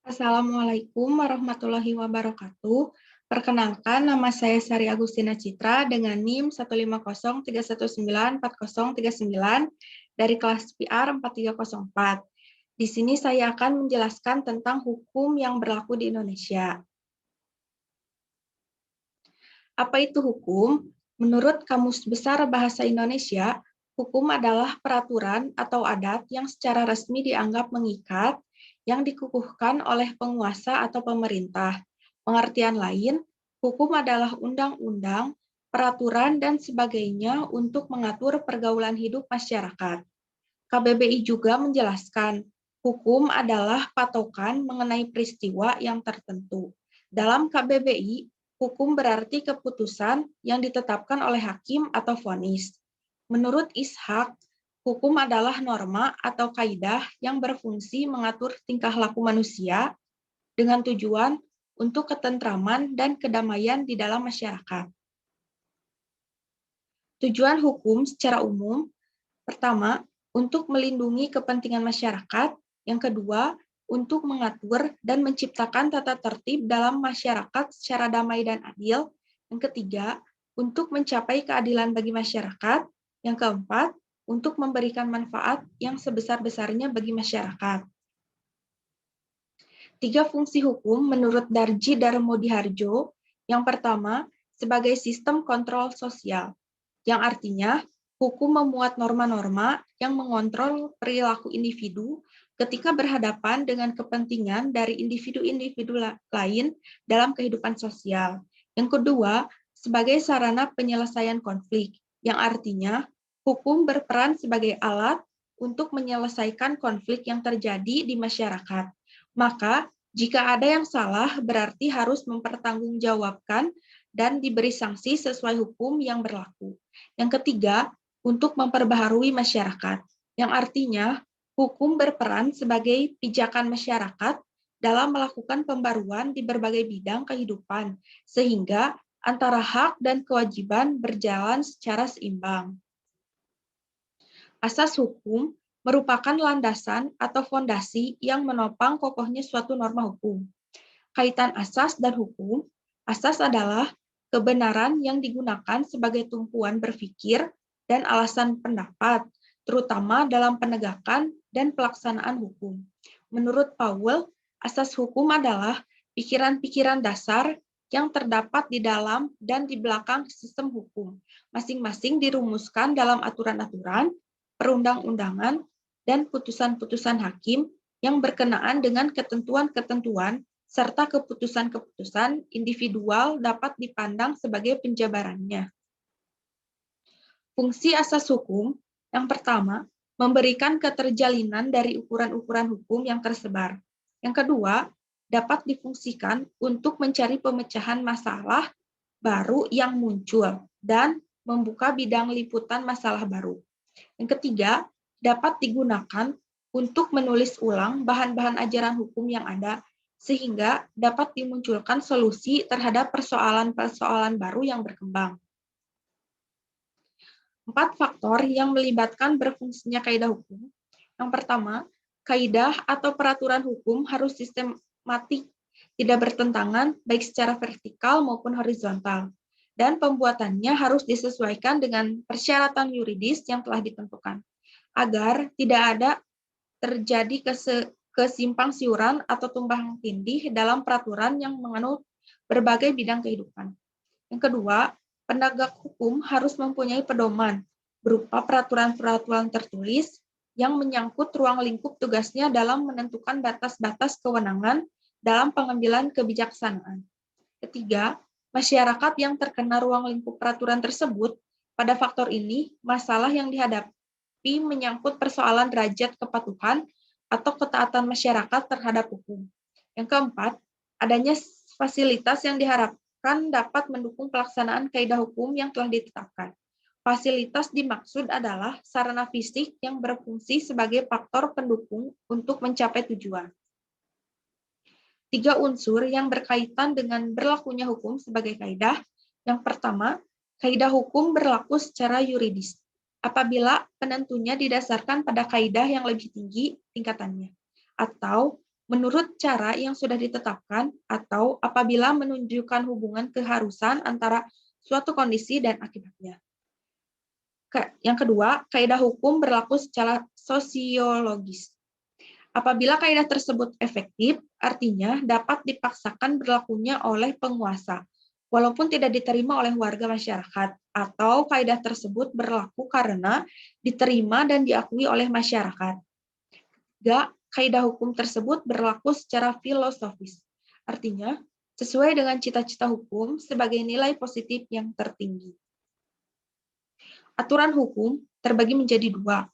Assalamualaikum warahmatullahi wabarakatuh. Perkenalkan, nama saya Sari Agustina Citra dengan NIM 15031940039 dari kelas PR 4304. Di sini saya akan menjelaskan tentang hukum yang berlaku di Indonesia. Apa itu hukum? Menurut Kamus Besar Bahasa Indonesia, hukum adalah peraturan atau adat yang secara resmi dianggap mengikat, yang dikukuhkan oleh penguasa atau pemerintah. Pengertian lain, hukum adalah undang-undang, peraturan, dan sebagainya untuk mengatur pergaulan hidup masyarakat. KBBI juga menjelaskan, hukum adalah patokan mengenai peristiwa yang tertentu. Dalam KBBI, hukum berarti keputusan yang ditetapkan oleh hakim atau vonis. Menurut Ishak, hukum adalah norma atau kaidah yang berfungsi mengatur tingkah laku manusia dengan tujuan untuk ketentraman dan kedamaian di dalam masyarakat. Tujuan hukum secara umum, pertama, untuk melindungi kepentingan masyarakat, yang kedua, untuk mengatur dan menciptakan tata tertib dalam masyarakat secara damai dan adil, yang ketiga, untuk mencapai keadilan bagi masyarakat, yang keempat, untuk memberikan manfaat yang sebesar-besarnya bagi masyarakat. Tiga fungsi hukum menurut Darji Darmodiharjo, yang pertama, sebagai sistem kontrol sosial, yang artinya hukum memuat norma-norma yang mengontrol perilaku individu ketika berhadapan dengan kepentingan dari individu-individu lain dalam kehidupan sosial. Yang kedua, sebagai sarana penyelesaian konflik, yang artinya hukum berperan sebagai alat untuk menyelesaikan konflik yang terjadi di masyarakat. Maka, jika ada yang salah, berarti harus mempertanggungjawabkan dan diberi sanksi sesuai hukum yang berlaku. Yang ketiga, untuk memperbaharui masyarakat, yang artinya hukum berperan sebagai pijakan masyarakat dalam melakukan pembaruan di berbagai bidang kehidupan, sehingga antara hak dan kewajiban berjalan secara seimbang. Asas hukum merupakan landasan atau fondasi yang menopang kokohnya suatu norma hukum. Kaitan asas dan hukum, asas adalah kebenaran yang digunakan sebagai tumpuan berpikir dan alasan pendapat, terutama dalam penegakan dan pelaksanaan hukum. Menurut Paul, asas hukum adalah pikiran-pikiran dasar yang terdapat di dalam dan di belakang sistem hukum, masing-masing dirumuskan dalam aturan-aturan, perundang-undangan, dan putusan-putusan hakim yang berkenaan dengan ketentuan-ketentuan serta keputusan-keputusan individual dapat dipandang sebagai penjabarannya. Fungsi asas hukum, yang pertama, memberikan keterjalinan dari ukuran-ukuran hukum yang tersebar. Yang kedua, dapat difungsikan untuk mencari pemecahan masalah baru yang muncul dan membuka bidang liputan masalah baru. Yang ketiga, dapat digunakan untuk menulis ulang bahan-bahan ajaran hukum yang ada, sehingga dapat dimunculkan solusi terhadap persoalan-persoalan baru yang berkembang. 4 faktor yang melibatkan berfungsinya kaidah hukum. Yang pertama, kaidah atau peraturan hukum harus sistematik, tidak bertentangan baik secara vertikal maupun horizontal, dan pembuatannya harus disesuaikan dengan persyaratan yuridis yang telah ditentukan, agar tidak ada terjadi kesimpang siuran atau tumpang tindih dalam peraturan yang menganut berbagai bidang kehidupan. Yang kedua, penegak hukum harus mempunyai pedoman berupa peraturan-peraturan tertulis yang menyangkut ruang lingkup tugasnya dalam menentukan batas-batas kewenangan dalam pengambilan kebijaksanaan. Ketiga, masyarakat yang terkena ruang lingkup peraturan tersebut, pada faktor ini, masalah yang dihadapi menyangkut persoalan derajat kepatuhan atau ketaatan masyarakat terhadap hukum. Yang keempat, adanya fasilitas yang diharapkan dapat mendukung pelaksanaan kaidah hukum yang telah ditetapkan. Fasilitas dimaksud adalah sarana fisik yang berfungsi sebagai faktor pendukung untuk mencapai tujuan. 3 unsur yang berkaitan dengan berlakunya hukum sebagai kaidah. Yang pertama, kaidah hukum berlaku secara yuridis apabila penentunya didasarkan pada kaidah yang lebih tinggi tingkatannya, atau menurut cara yang sudah ditetapkan atau apabila menunjukkan hubungan keharusan antara suatu kondisi dan akibatnya. Yang kedua, kaidah hukum berlaku secara sosiologis. Apabila kaidah tersebut efektif, artinya dapat dipaksakan berlakunya oleh penguasa, walaupun tidak diterima oleh warga masyarakat, atau kaidah tersebut berlaku karena diterima dan diakui oleh masyarakat. Ketiga, kaidah hukum tersebut berlaku secara filosofis, artinya sesuai dengan cita-cita hukum sebagai nilai positif yang tertinggi. Aturan hukum terbagi menjadi dua,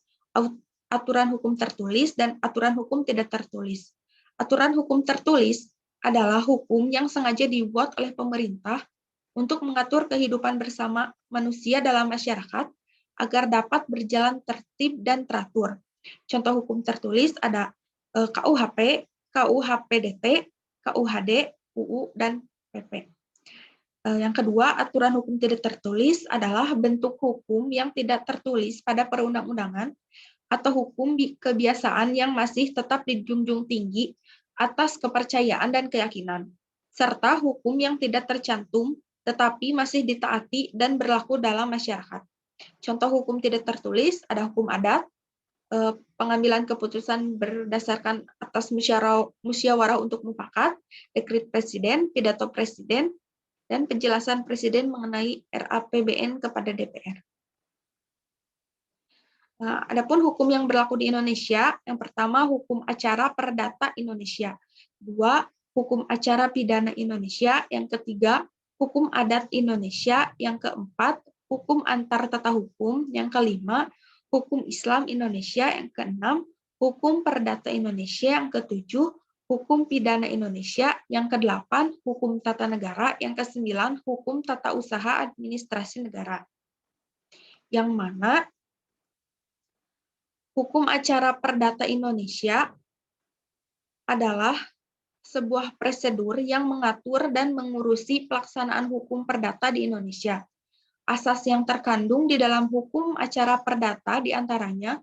aturan hukum tertulis dan aturan hukum tidak tertulis. Aturan hukum tertulis adalah hukum yang sengaja dibuat oleh pemerintah untuk mengatur kehidupan bersama manusia dalam masyarakat agar dapat berjalan tertib dan teratur. Contoh hukum tertulis ada KUHP, KUHPDT, KUHD, UU, dan PP. Yang kedua, aturan hukum tidak tertulis adalah bentuk hukum yang tidak tertulis pada perundang-undangan atau hukum kebiasaan yang masih tetap dijunjung tinggi atas kepercayaan dan keyakinan, serta hukum yang tidak tercantum tetapi masih ditaati dan berlaku dalam masyarakat. Contoh hukum tidak tertulis ada hukum adat, pengambilan keputusan berdasarkan atas musyawarah untuk mufakat, dekret presiden, pidato presiden, dan penjelasan presiden mengenai RAPBN kepada DPR. Nah, adapun hukum yang berlaku di Indonesia, yang pertama hukum acara perdata Indonesia, dua hukum acara pidana Indonesia, yang ketiga hukum adat Indonesia, yang keempat hukum antar tata hukum, yang kelima hukum Islam Indonesia, yang keenam hukum perdata Indonesia, yang ketujuh hukum pidana Indonesia, yang kedelapan hukum tata negara, yang kesembilan hukum tata usaha administrasi negara. Yang mana hukum acara perdata Indonesia adalah sebuah prosedur yang mengatur dan mengurusi pelaksanaan hukum perdata di Indonesia. Asas yang terkandung di dalam hukum acara perdata diantaranya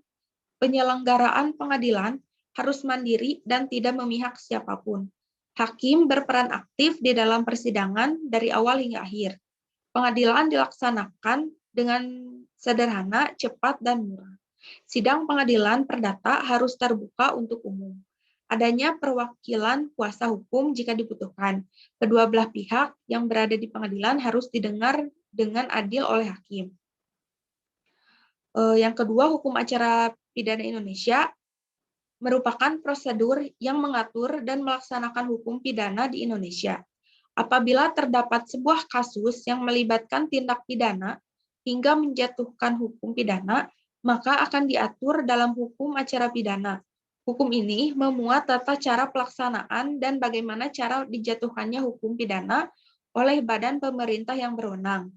penyelenggaraan pengadilan harus mandiri dan tidak memihak siapapun. Hakim berperan aktif di dalam persidangan dari awal hingga akhir. Pengadilan dilaksanakan dengan sederhana, cepat, dan murah. Sidang pengadilan perdata harus terbuka untuk umum. Adanya perwakilan kuasa hukum jika dibutuhkan. Kedua belah pihak yang berada di pengadilan harus didengar dengan adil oleh hakim. Yang kedua, hukum acara pidana Indonesia merupakan prosedur yang mengatur dan melaksanakan hukum pidana di Indonesia. Apabila terdapat sebuah kasus yang melibatkan tindak pidana hingga menjatuhkan hukum pidana, maka akan diatur dalam hukum acara pidana. Hukum ini memuat tata cara pelaksanaan dan bagaimana cara dijatuhkannya hukum pidana oleh badan pemerintah yang berwenang.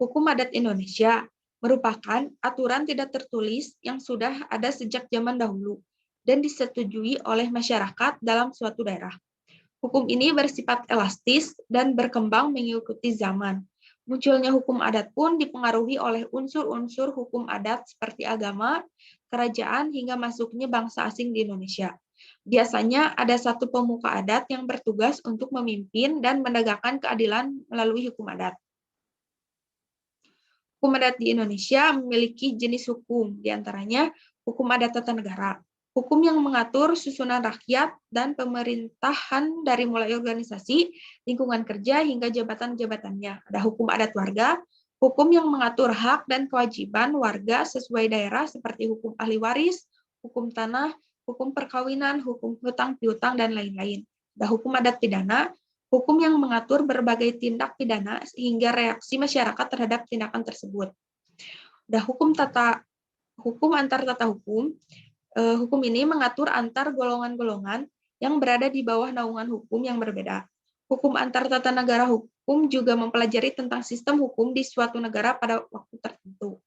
Hukum adat Indonesia merupakan aturan tidak tertulis yang sudah ada sejak zaman dahulu dan disetujui oleh masyarakat dalam suatu daerah. Hukum ini bersifat elastis dan berkembang mengikuti zaman. Munculnya hukum adat pun dipengaruhi oleh unsur-unsur hukum adat seperti agama, kerajaan, hingga masuknya bangsa asing di Indonesia. Biasanya ada satu pemuka adat yang bertugas untuk memimpin dan menegakkan keadilan melalui hukum adat. Hukum adat di Indonesia memiliki jenis hukum, diantaranya hukum adat tata negara, hukum yang mengatur susunan rakyat dan pemerintahan dari mulai organisasi, lingkungan kerja, hingga jabatan-jabatannya. Ada hukum adat warga, hukum yang mengatur hak dan kewajiban warga sesuai daerah seperti hukum ahli waris, hukum tanah, hukum perkawinan, hukum hutang piutang, dan lain-lain. Ada hukum adat pidana, hukum yang mengatur berbagai tindak pidana sehingga reaksi masyarakat terhadap tindakan tersebut. Ada hukum antar tata hukum. Hukum ini mengatur antar golongan-golongan yang berada di bawah naungan hukum yang berbeda. Hukum antar tata negara hukum juga mempelajari tentang sistem hukum di suatu negara pada waktu tertentu.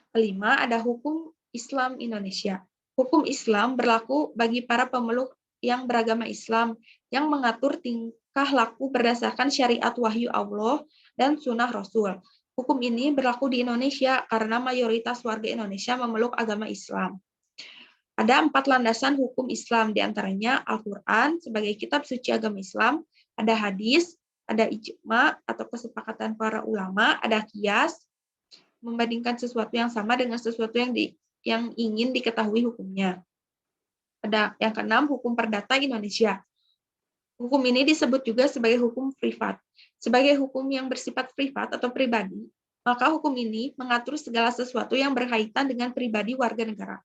Kelima, ada hukum Islam Indonesia. Hukum Islam berlaku bagi para pemeluk yang beragama Islam yang mengatur tingkah laku berdasarkan syariat wahyu Allah dan sunnah Rasul. Hukum ini berlaku di Indonesia karena mayoritas warga Indonesia memeluk agama Islam. Ada 4 landasan hukum Islam, diantaranya Al-Quran sebagai kitab suci agama Islam, ada hadis, ada ijma atau kesepakatan para ulama, ada qiyas, membandingkan sesuatu yang sama dengan sesuatu yang ingin diketahui hukumnya. Ada yang keenam, hukum perdata Indonesia. Hukum ini disebut juga sebagai hukum privat. Sebagai hukum yang bersifat privat atau pribadi, maka hukum ini mengatur segala sesuatu yang berkaitan dengan pribadi warga negara.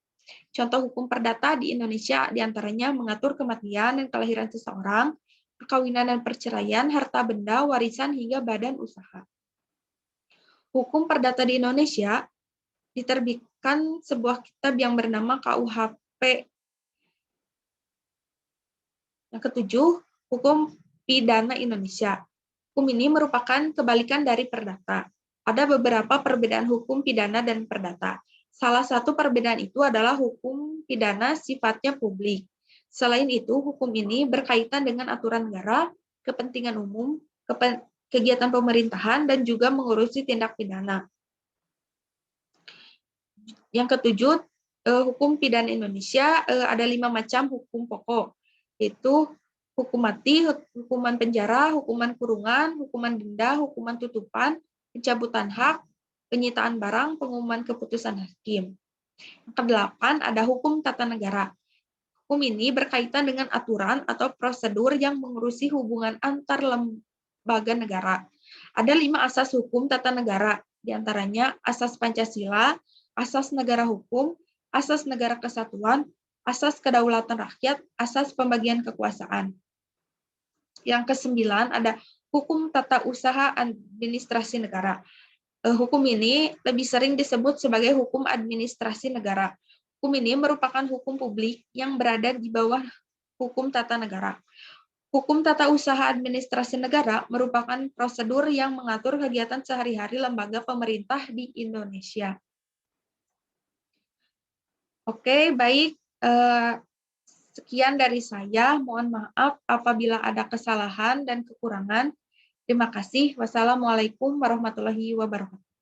Contoh hukum perdata di Indonesia diantaranya mengatur kematian dan kelahiran seseorang, perkawinan dan perceraian, harta benda, warisan, hingga badan usaha. Hukum perdata di Indonesia diterbitkan sebuah kitab yang bernama KUHP. Yang ketujuh, hukum pidana Indonesia. Hukum ini merupakan kebalikan dari perdata. Ada beberapa perbedaan hukum pidana dan perdata. Salah satu perbedaan itu adalah hukum pidana sifatnya publik. Selain itu, hukum ini berkaitan dengan aturan negara, kepentingan umum, kegiatan pemerintahan, dan juga mengurusi tindak pidana. Yang ketujuh, hukum pidana Indonesia ada 5 macam hukum pokok, yaitu hukum mati, hukuman penjara, hukuman kurungan, hukuman denda, hukuman tutupan, pencabutan hak, penyitaan barang, pengumuman keputusan hakim. Yang kedelapan, ada hukum tata negara. Hukum ini berkaitan dengan aturan atau prosedur yang mengurusi hubungan antar lembaga negara. Ada 5 asas hukum tata negara, diantaranya asas Pancasila, asas negara hukum, asas negara kesatuan, asas kedaulatan rakyat, asas pembagian kekuasaan. Yang kesembilan, ada hukum tata usaha administrasi negara. Hukum ini lebih sering disebut sebagai hukum administrasi negara. Hukum ini merupakan hukum publik yang berada di bawah hukum tata negara. Hukum tata usaha administrasi negara merupakan prosedur yang mengatur kegiatan sehari-hari lembaga pemerintah di Indonesia. Oke, baik. Sekian dari saya. Mohon maaf apabila ada kesalahan dan kekurangan. Terima kasih. Wassalamualaikum warahmatullahi wabarakatuh.